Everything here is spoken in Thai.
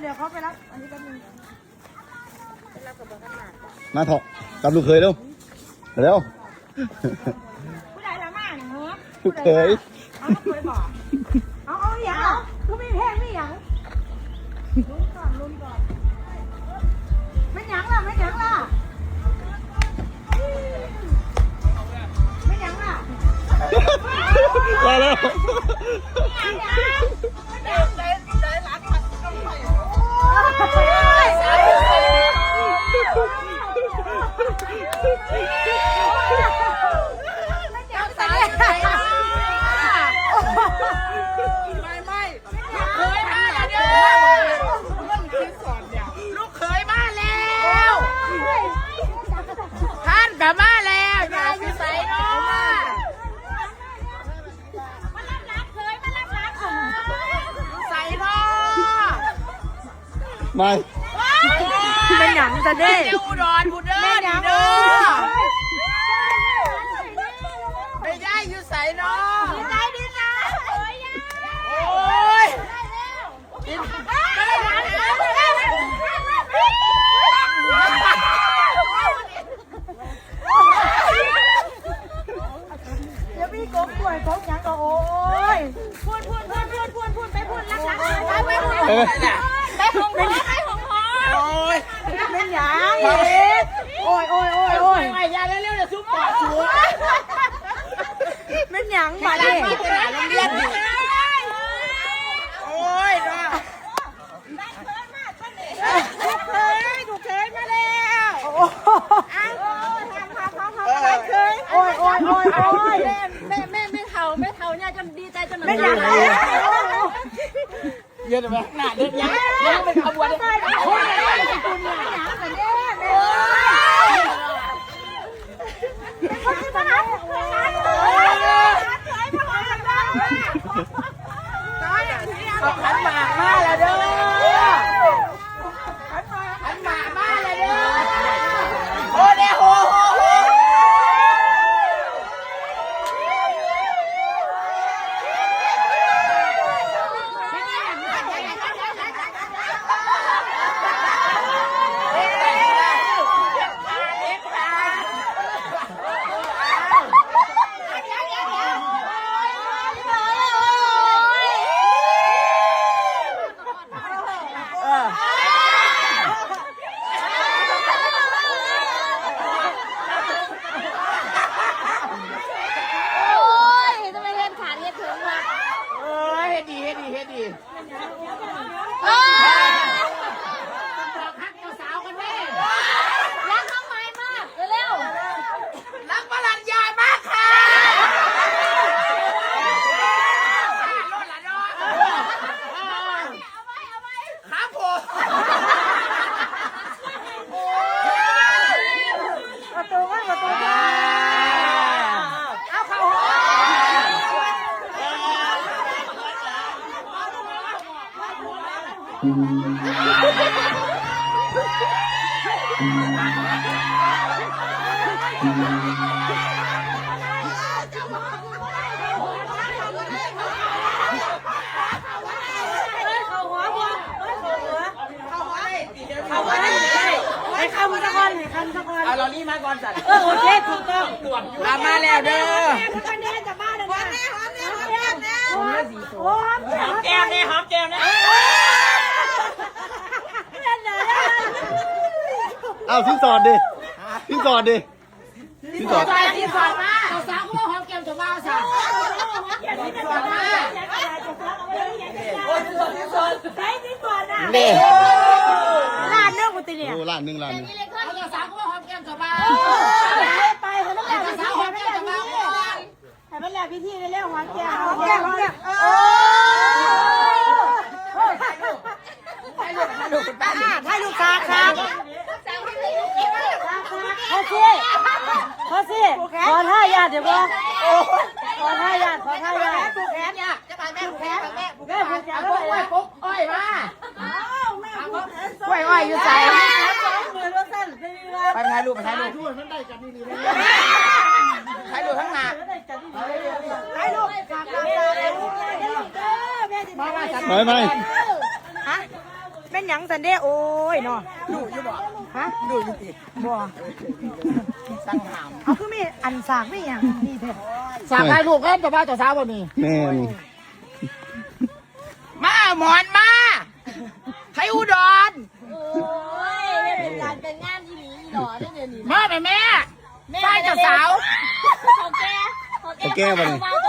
เดี๋ยวเขาไปรับอันนี้แป๊บนึงไปรับกับเบอร์กันมาเถอะกับลูกเคยเร็วเร็วผู้ใดละมาเนี่ยเหรอลูกเคยเอาลูกเคยบอกเอาอย่างเหรอคือไม่แพงไม่หยังลุ้นก่อนไม่หยังล่ะไม่หยังล่ะมาแล้วไม่เป็นหยังจะได้อุดรบุเด้อดีเด้อไม่ได้อยู่ใส่เนาะดีใจดีใจโอ้ยเดี๋ยวพี่กบป่วยกบหยังก็โอ้ยพูดไปพูดรักไปพูดไปหงโอ้ยเป็นหยังโอ้ยไอ้ยาเร็วๆเดี๋ยวซุปปอดชัวเป็นหยังบาดเจ็บโอ้ยนะถูกเคยมาแล้วโอ้ยแม่เท่าเนี่ยจนดีใจจนเป็นหยังเยอะเลยไหมหน้าเด็กยังเป็นขบวนเลยขันหมากมาแล้วเด้อขันหมากมาแล้วเด้อโอ้เด้อโหเฮ็ดดีสาวกันแม่รักน้องไม้มากเร็วรักบรัญญามากค่ะรถละดอนครับผมประตูเอาเข้าให้คำสักคนเอาเรานี่มาก่อนสัตว์โอเคถูกต้องมาแล้วเด้อหอมแก้มเนี่ยเอาที่สอดดิที่สอดมาสาวก็หอมแก้มจะว่าสาวเด็ร้านเนื้อกุฏิเนี่ยร้านหนึ่งเอาสาวก็หอมแก้มจะว่าไปเขาต้องแบบสาวหอมแก้มจะว่าให้มันแหลกพิธีเร็วหอมแก้มให้ลูกค้าครับขอท่ายาเดี๋ยวบอกขอท่ายาผูกแขนเนี่ยจะไปแม่ผูกแขนผูกแขนปุ๊บอ้อยมา อ้อยอยู่ใจไปถ่ายรูปถ่ายรูปข้างหน้าไม่ฮะ แม่นหยังสันเด้โอ้ยเนาะ ดูอยู่บ่ ฮะ ดูอยู่ติ บ่ ตั้งถาม เอาคือมีอันสากไม่หยังนี่เถอะ สากให้ลูกครับจะบ้าจะสาวบ่นี่ แม่น มาหมอนมาไทยอุดร โอ้ยเป็นการเป็นงานที่หนีหรอเนี่ยนี่ มาแม่แม่ป้าเจ้าสาว เขาแก้ เอาแก้วมาดิ วาง